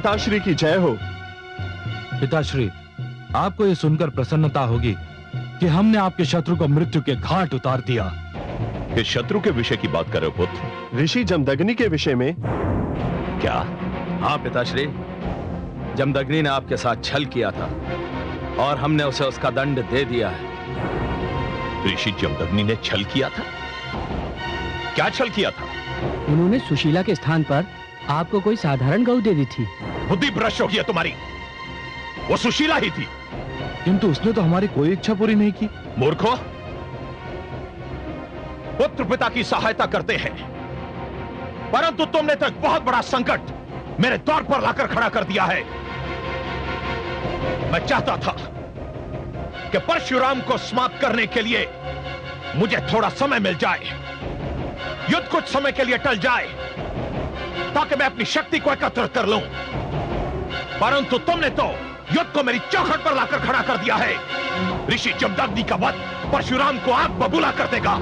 पिताश्री की जय हो। पिताश्री, आपको यह सुनकर प्रसन्नता होगी कि हमने आपके शत्रु को मृत्यु के घाट उतार दिया। इस शत्रु के विषय की बात कर रहे हो पुत्र? ऋषि जमदग्नि के विषय में। क्या? हाँ पिताश्री, जमदग्नि ने आपके साथ छल किया था और हमने उसे उसका दंड दे दिया है। ऋषि जमदग्नि ने छल किया था? क्या छल किया था? उन्होंने सुशीला के स्थान पर आपको कोई साधारण गऊ दे दी थी। बुद्धि भ्रष्ट हो गई है तुम्हारी। वो सुशीला ही थी। किंतु उसने तो हमारी कोई इच्छा पूरी नहीं की। मूर्खो, पुत्र पिता की सहायता करते हैं, परंतु तुमने तो एक बहुत बड़ा संकट मेरे द्वार पर लाकर खड़ा कर दिया है। मैं चाहता था कि परशुराम को समाप्त करने के लिए मुझे थोड़ा समय मिल जाए, युद्ध कुछ समय के लिए टल जाए, ताकि मैं अपनी शक्ति को एकत्रित कर लूं। परंतु तुमने तो युद्ध को मेरी चौखट पर लाकर खड़ा कर दिया है। ऋषि जमदग्नि का वध परशुराम को आग बबूला कर देगा।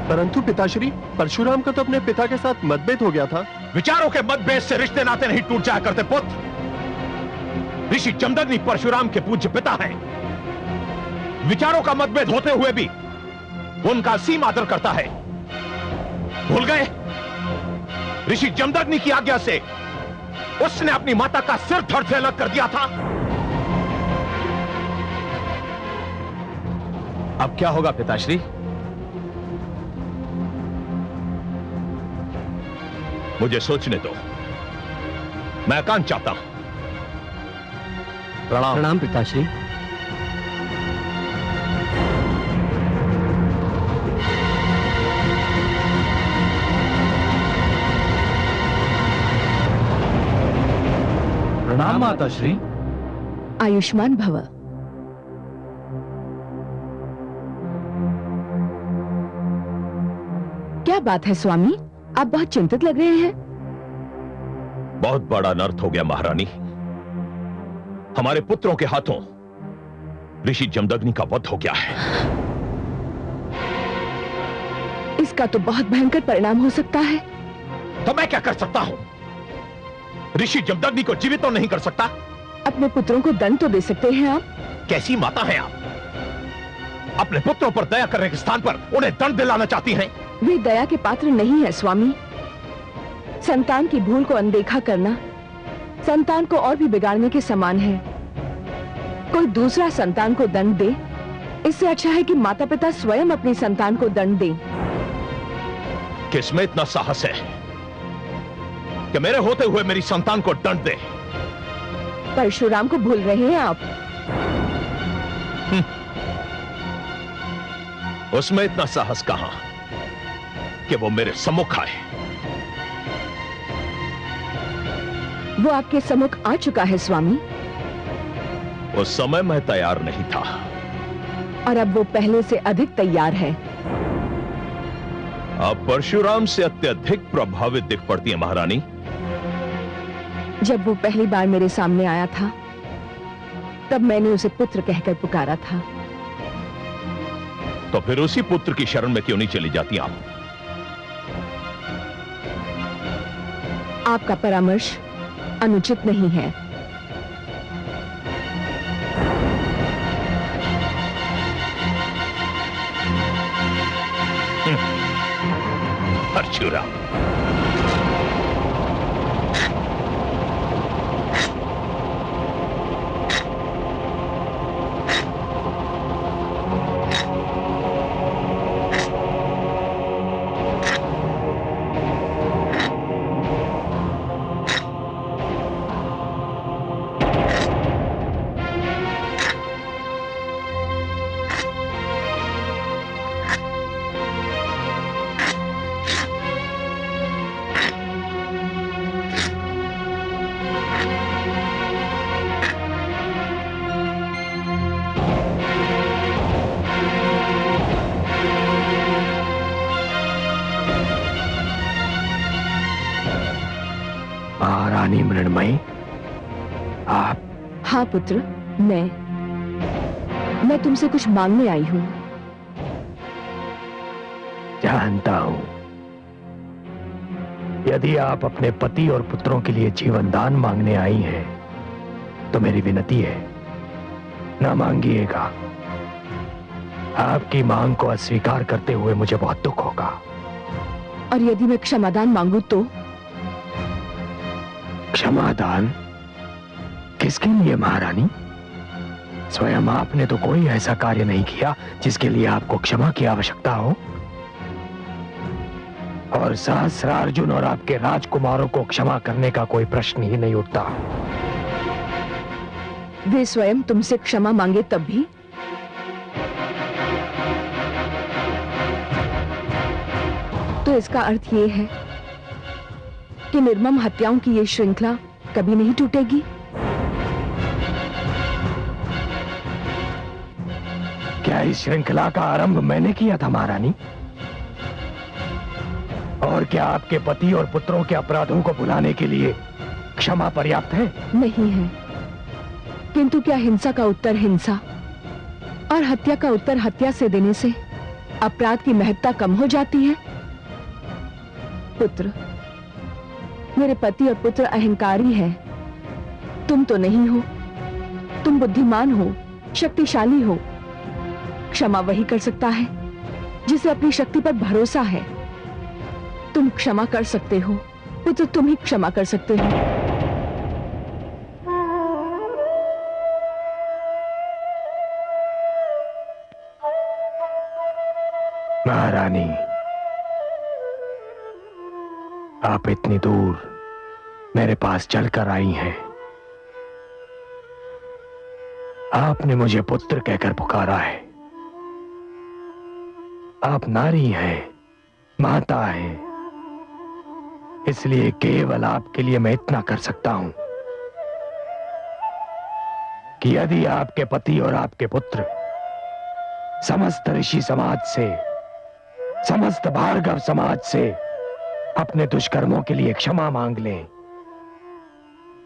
परंतु पिताश्री, परशुराम का तो अपने पिता के साथ मतभेद हो गया था। विचारों के मतभेद से रिश्ते नाते नहीं टूट जाया करते पुत्र। ऋषि जमदग्नि परशुराम के पूज्य पिता हैं। विचारों का मतभेद होते हुए भी उनका सीम आदर करता है। भूल गए? ऋषि जमदग्नि की आज्ञा से उसने अपनी माता का सिर धड़ से अलग कर दिया था। अब क्या होगा पिताश्री? मुझे सोचने दो, मैं एकांत चाहता हूं। प्रणाम। प्रणाम पिताश्री। प्रणाम माताश्री। आयुष्मान भव। क्या बात है स्वामी, आप बहुत चिंतित लग रहे हैं। बहुत बड़ा अनर्थ हो गया महारानी। हमारे पुत्रों के हाथों ऋषि जमदग्नि का वध हो गया है। इसका तो बहुत भयंकर परिणाम हो सकता है। तो मैं क्या कर सकता हूं? ऋषि जमदग्नि को जीवित तो नहीं कर सकता। अपने पुत्रों को दंड तो दे सकते हैं आप। कैसी माता हैं आप? अपने पुत्रों पर दया करने के स्थान पर उन्हें दंड दिलाना चाहती हैं। वे दया के पात्र नहीं है स्वामी। संतान की भूल को अनदेखा करना संतान को और भी बिगाड़ने के समान है। कोई दूसरा संतान को दंड दे, इससे अच्छा है कि माता पिता स्वयं अपनी संतान को दंड दें। किसमें इतना साहस है कि मेरे होते हुए मेरी संतान को दंड दे? परशुराम को भूल रहे हैं आप। उसमें इतना साहस कहां कि वो मेरे सम्मुख आए। वो आपके सम्मुख आ चुका है स्वामी। उस समय मैं तैयार नहीं था और अब वो पहले से अधिक तैयार है। आप परशुराम से अत्यधिक प्रभावित दिख पड़ती है महारानी। जब वो पहली बार मेरे सामने आया था, तब मैंने उसे पुत्र कहकर पुकारा था। तो फिर उसी पुत्र की शरण में क्यों नहीं चली जाती आप? आपका परामर्श अनुचित नहीं है। परशुराम, महारानी मृण्मयी, आप? हाँ पुत्र, मैं तुमसे कुछ मांगने आई हूँ। जानता हूं। यदि आप अपने पति और पुत्रों के लिए जीवन दान मांगने आई हैं, तो मेरी विनती है, ना मांगिएगा। आपकी मांग को अस्वीकार करते हुए मुझे बहुत दुख होगा। और यदि मैं क्षमादान मांगू तो? क्षमादान किसके लिए महारानी? स्वयं आपने तो कोई ऐसा कार्य नहीं किया जिसके लिए आपको क्षमा की आवश्यकता हो। और सहस्रार्जुन और आपके राजकुमारों को क्षमा करने का कोई प्रश्न ही नहीं उठता। वे स्वयं तुमसे क्षमा मांगे तब भी? तो इसका अर्थ ये है कि निर्मम हत्याओं की ये श्रृंखला कभी नहीं टूटेगी। क्या इस श्रृंखला का आरंभ मैंने किया था महारानी? और क्या आपके पति और पुत्रों के अपराधों को भुलाने के लिए क्षमा पर्याप्त है? नहीं है। किंतु क्या हिंसा का उत्तर हिंसा और हत्या का उत्तर हत्या से देने से अपराध की महत्ता कम हो जाती है? पुत्र, मेरे पति और पुत्र अहंकारी हैं। तुम तो नहीं हो। तुम बुद्धिमान हो, शक्तिशाली हो। क्षमा वही कर सकता है जिसे अपनी शक्ति पर भरोसा है। तुम क्षमा कर सकते हो पुत्र, तुम ही क्षमा कर सकते हो। महारानी, आप इतनी दूर मेरे पास चलकर आई हैं। आपने मुझे पुत्र कहकर पुकारा है। आप नारी हैं, माता हैं, इसलिए केवल आपके लिए मैं इतना कर सकता हूं कि यदि आपके पति और आपके पुत्र समस्त ऋषि समाज से, समस्त भार्गव समाज से अपने दुष्कर्मों के लिए क्षमा मांग लें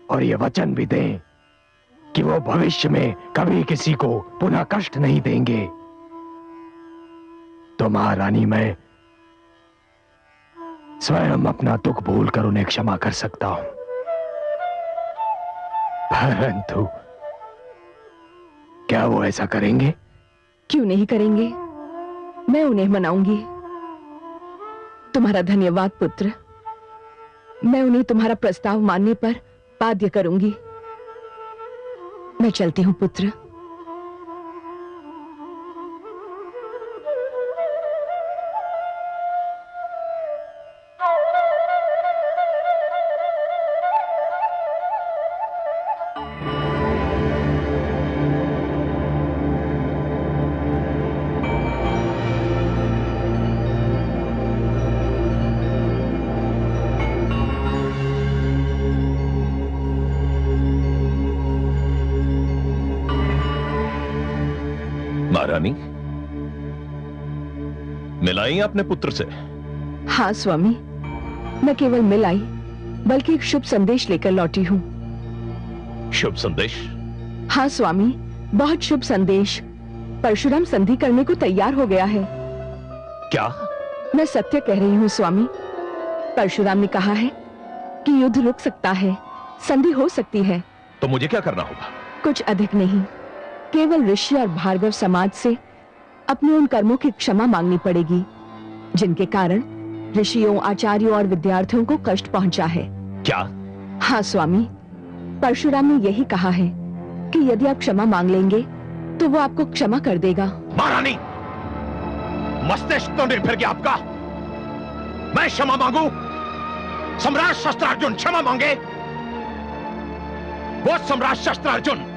और ये वचन भी दें कि वो भविष्य में कभी किसी को पुनः कष्ट नहीं देंगे, तो महारानी मैं स्वयं अपना दुख भूलकर उन्हें क्षमा कर सकता हूं। परंतु क्या वो ऐसा करेंगे? क्यों नहीं करेंगे? मैं उन्हें मनाऊंगी। तुम्हारा धन्यवाद पुत्र। मैं उन्हें तुम्हारा प्रस्ताव मानने पर बाध्य करूंगी। मैं चलती हूं पुत्र। महारानी, मिलाई अपने पुत्र से? हाँ स्वामी, मैं केवल मिल आई बल्कि एक शुभ संदेश लेकर लौटी हूँ। शुभ संदेश? हाँ स्वामी, बहुत शुभ संदेश। परशुराम संधि करने को तैयार हो गया है। क्या? मैं सत्य कह रही हूँ स्वामी। परशुराम ने कहा है कि युद्ध रुक सकता है, संधि हो सकती है। तो मुझे क्या करना होगा? कुछ अधिक नहीं, केवल ऋषि और भार्गव समाज से अपने उन कर्मों की क्षमा मांगनी पड़ेगी जिनके कारण ऋषियों, आचार्यों और विद्यार्थियों को कष्ट पहुंचा है। क्या? हाँ स्वामी, परशुराम ने यही कहा है कि यदि आप क्षमा मांग लेंगे तो वो आपको क्षमा कर देगा। महारानी, मस्तिष्क तो नहीं फिर गया आपका? मैं क्षमा मांगू? सम्राट शस्त्रार्जुन क्षमा मांगे? वो सम्राट शस्त्रार्जुन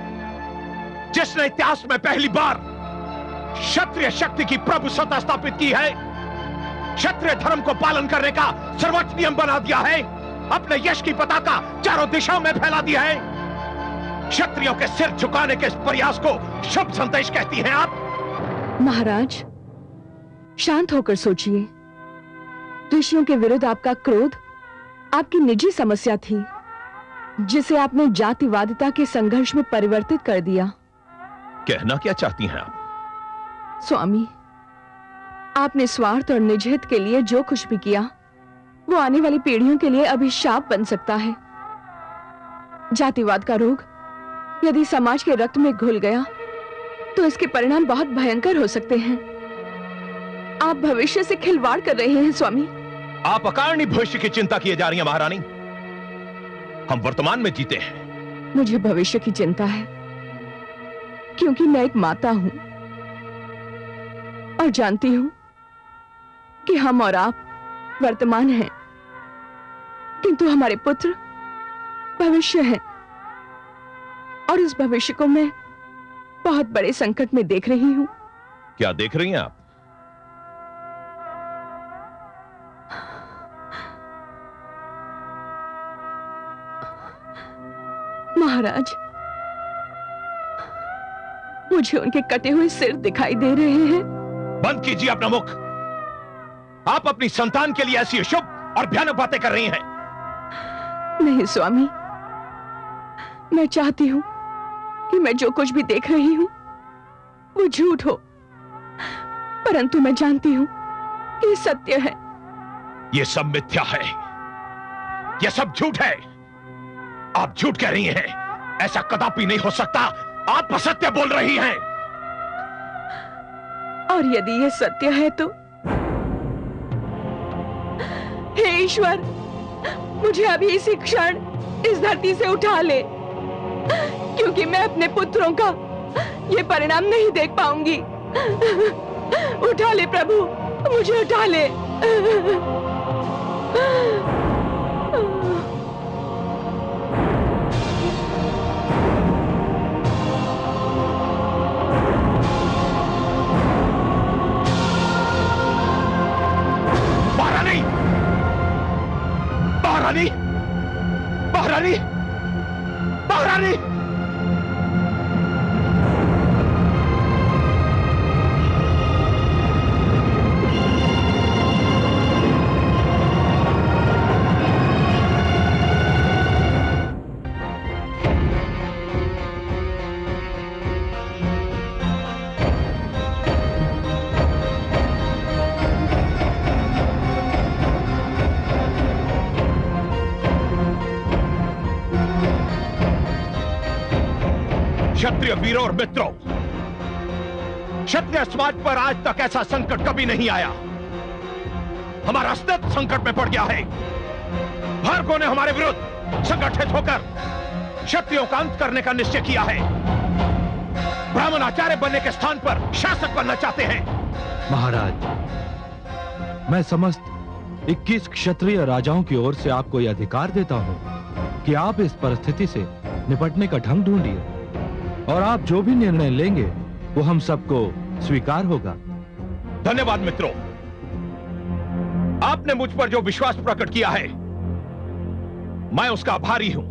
जिसने इतिहास में पहली बार क्षत्रिय शक्ति की प्रभुसत्ता स्थापित की है, क्षत्रिय धर्म को पालन करने का सर्वोच्च नियम बना दिया है, अपने यश की पताका चारों दिशाओं में फैला दिया है, क्षत्रियों के सिर झुकाने के इस प्रयास को शुभ संदेश कहती हैं आप? महाराज, शांत होकर सोचिए। ऋषियों के विरुद्ध आपका क्रोध आपकी निजी समस्या थी जिसे आपने जातिवादिता के संघर्ष में परिवर्तित कर दिया। कहना क्या चाहती हैं आप? स्वामी, आपने स्वार्थ और निजहित के लिए जो कुछ भी किया वो आने वाली पीढ़ियों के लिए अभिशाप बन सकता है। जातिवाद का रोग यदि समाज के रक्त में घुल गया तो इसके परिणाम बहुत भयंकर हो सकते हैं। आप भविष्य से खिलवाड़ कर रहे हैं स्वामी। आप अकारणी भविष्य की चिंता किए जा रही हैं महारानी। हम वर्तमान में जीते हैं। मुझे भविष्य की चिंता है क्योंकि मैं एक माता हूं और जानती हूं कि हम और आप वर्तमान हैं, किंतु हमारे पुत्र भविष्य है और इस भविष्य को मैं बहुत बड़े संकट में देख रही हूं। क्या देख रही हैं आप? महाराज, मुझे उनके कटे हुए सिर दिखाई दे रहे हैं। बंद कीजिए अपना मुख। आप अपनी संतान के लिए ऐसी अशुभ और भयानक बातें कर रही हैं। नहीं स्वामी, मैं चाहती हूं कि मैं जो कुछ भी देख रही हूं वो झूठ हो, परंतु मैं जानती हूं कि ये सत्य है। ये सब मिथ्या है, ये सब झूठ है। आप झूठ कह रही हैं। ऐसा कदापि नहीं हो सकता। आप असत्य बोल रही हैं। और यदि ये सत्य है तो हे ईश्वर, मुझे अभी इसी क्षण इस धरती से उठा ले, क्योंकि मैं अपने पुत्रों का ये परिणाम नहीं देख पाऊंगी। उठा ले प्रभु, मुझे उठा ले। महारानी, महारानी, महारानी, महारानी। क्षत्रिय वीरों और मित्रों, क्षत्रिय समाज पर आज तक ऐसा संकट कभी नहीं आया। हमारा अस्तित्व संकट में पड़ गया है। भार्गवों ने हमारे विरुद्ध संगठित होकर क्षत्रियों का अंत करने का निश्चय किया है। ब्राह्मण आचार्य बनने के स्थान पर शासक बनना चाहते हैं। महाराज, मैं समस्त 21 क्षत्रिय राजाओं की ओर से आपको यह अधिकार देता हूं कि आप इस परिस्थिति से निपटने का ढंग ढूंढिए और आप जो भी निर्णय लेंगे वो हम सबको स्वीकार होगा। धन्यवाद मित्रों, आपने मुझ पर जो विश्वास प्रकट किया है मैं उसका आभारी हूं।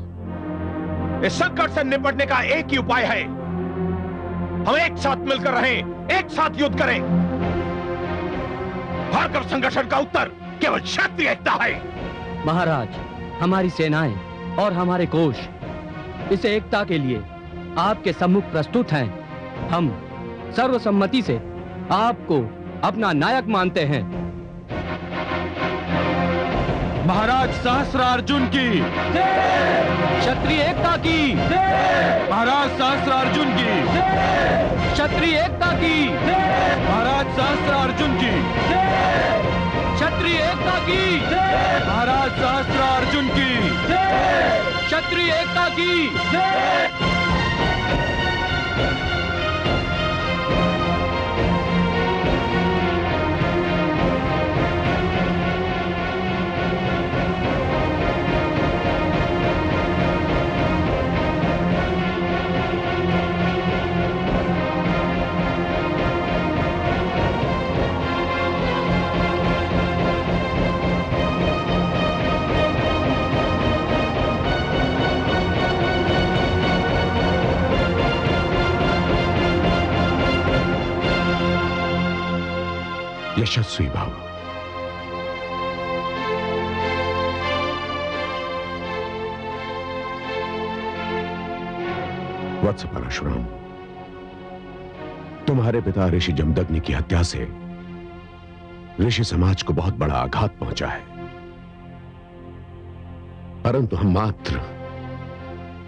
इस संकट से निपटने का एक ही उपाय है, हम एक साथ मिलकर रहें, एक साथ युद्ध करें। भार्गव संगठन का उत्तर केवल क्षत्रिय एकता है। महाराज, हमारी सेनाएं और हमारे कोष इस एकता के लिए आपके सम्मुख प्रस्तुत हैं। हम सर्वसम्मति से आपको अपना नायक मानते हैं। महाराज सहस्त्रार्जुन की, क्षत्रिय एकता की, महाराज सहस्त्रार्जुन की, क्षत्रिय एकता की, महाराज सहस्त्रार्जुन की, क्षत्रिय एकता की, महाराज सहस्त्रार्जुन की, क्षत्रिय एकता की। यशस्वी भव। वत्स परशुराम, तुम्हारे पिता ऋषि जमदग्नि की हत्या से ऋषि समाज को बहुत बड़ा आघात पहुंचा है। परंतु हम मात्र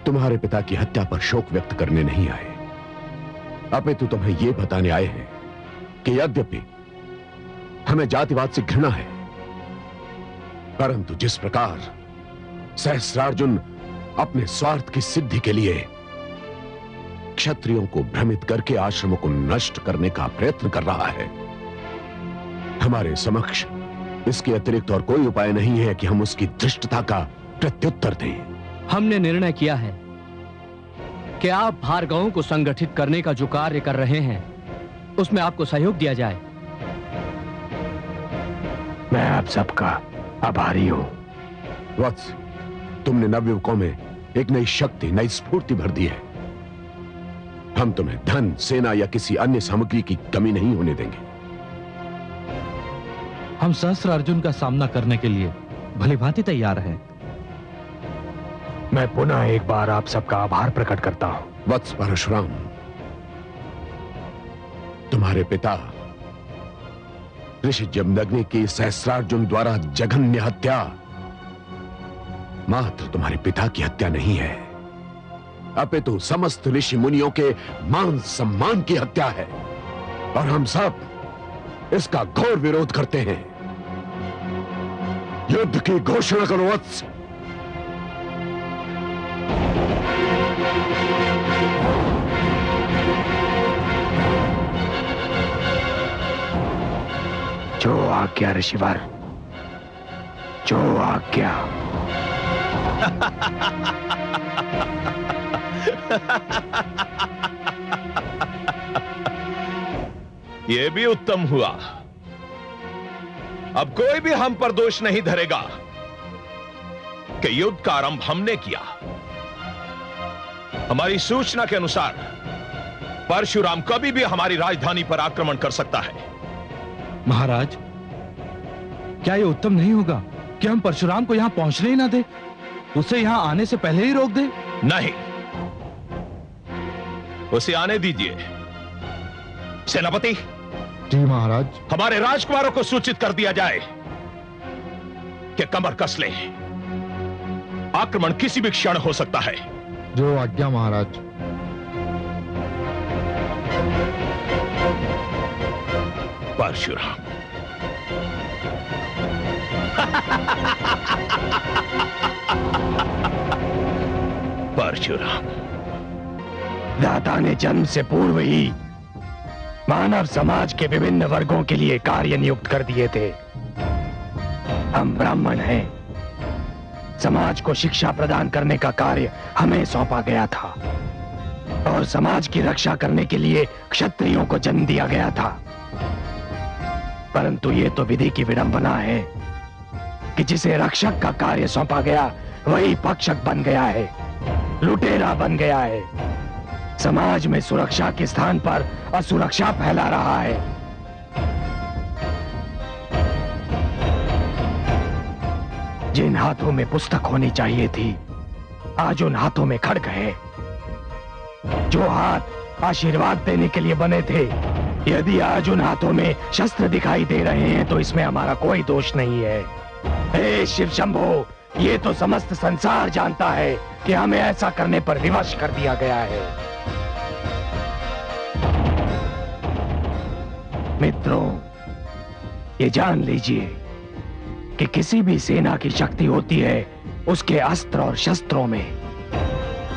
तुम्हारे पिता की हत्या पर शोक व्यक्त करने नहीं आए, अपितु तुम्हें यह बताने आए हैं कि यद्यपि हमें जातिवाद से घृणा है, परंतु जिस प्रकार सहस्रार्जुन अपने स्वार्थ की सिद्धि के लिए क्षत्रियों को भ्रमित करके आश्रमों को नष्ट करने का प्रयत्न कर रहा है, हमारे समक्ष इसके अतिरिक्त और कोई उपाय नहीं है कि हम उसकी धृष्टता का प्रत्युत्तर दें। हमने निर्णय किया है कि आप भार्गवों को संगठित करने का जो कार्य कर रहे हैं उसमें आपको सहयोग दिया जाए। मैं आप सबका आभारी हूं। वत्स, तुमने नवयुवकों में एक नई शक्ति, नई स्फूर्ति भर दी है। हम तुम्हें धन, सेना या किसी अन्य सामग्री की कमी नहीं होने देंगे। हम सहस्रार्जुन का सामना करने के लिए भलीभांति तैयार हैं। मैं पुनः एक बार आप सबका आभार प्रकट करता हूं। वत्स परशुराम, तुम्हारे पिता ऋषि जमदग्नि की सहस्रार्जुन द्वारा जघन्य हत्या मात्र तुम्हारे पिता की हत्या नहीं है, अपितु समस्त ऋषि मुनियों के मान सम्मान की हत्या है, और हम सब इसका घोर विरोध करते हैं। युद्ध की घोषणा करो वत्स। जो आज्ञा ऋषिवर, जो आज्ञा। यह भी उत्तम हुआ। अब कोई भी हम पर दोष नहीं धरेगा कि युद्ध का आरंभ हमने किया। हमारी सूचना के अनुसार परशुराम कभी भी हमारी राजधानी पर आक्रमण कर सकता है। महाराज, क्या यह उत्तम नहीं होगा कि हम परशुराम को यहां पहुंचने ही ना दे, उसे यहां आने से पहले ही रोक दे? नहीं, उसे आने दीजिए। सेनापति, जी महाराज। हमारे राजकुमारों को सूचित कर दिया जाए कि कमर कस ले, आक्रमण किसी भी क्षण हो सकता है। जो आज्ञा महाराज। परशुराम, परशुराम, दाता ने जन्म से पूर्व ही मानव समाज के विभिन्न वर्गों के लिए कार्य नियुक्त कर दिए थे। हम ब्राह्मण हैं। समाज को शिक्षा प्रदान करने का कार्य हमें सौंपा गया था, और समाज की रक्षा करने के लिए क्षत्रियों को जन्म दिया गया था। परंतु ये तो विधि की विडंबना है कि जिसे रक्षक का कार्य सौंपा गया वही भक्षक बन गया है, लुटेरा बन गया है। समाज में सुरक्षा के स्थान पर असुरक्षा फैला रहा है। जिन हाथों में पुस्तक होनी चाहिए थी, आज उन हाथों में खड्ग है। जो हाथ आशीर्वाद देने के लिए बने थे, यदि आज उन हाथों में शस्त्र दिखाई दे रहे हैं तो इसमें हमारा कोई दोष नहीं है। हे शिव शंभो, ये तो समस्त संसार जानता है कि हमें ऐसा करने पर विवश कर दिया गया है। मित्रों, ये जान लीजिए कि किसी भी सेना की शक्ति होती है उसके अस्त्र और शस्त्रों में।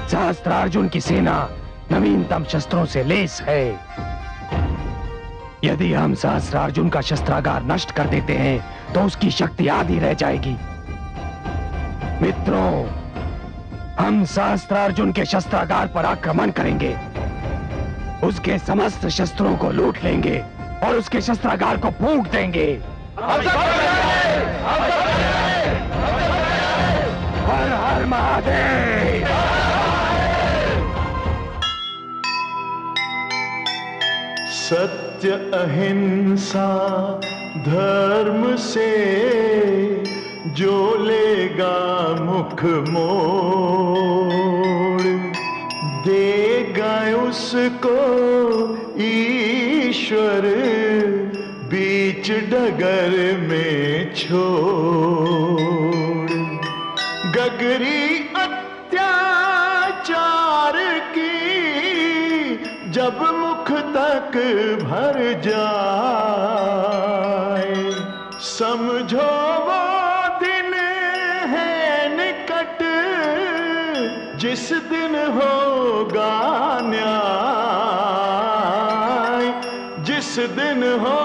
सहस्त्रार्जुन की सेना नवीनतम शस्त्रों से लेस है। यदि हम सहस्त्रार्जुन का शस्त्रागार नष्ट कर देते हैं तो उसकी शक्ति आधी रह जाएगी। मित्रों, हम सहस्त्रार्जुन के शस्त्रागार पर आक्रमण करेंगे, उसके समस्त शस्त्रों को लूट लेंगे और उसके शस्त्रागार को फूंक देंगे। हर हर महादेव। सत्य अहिंसा धर्म से जो लेगा मुख मोड़, देगा उसको ईश्वर बीच डगर में छोड़। नगरी अत्याचार की जब मुख तक भर जाए, समझो वो दिन है निकट जिस दिन होगा न्याय, जिस दिन हो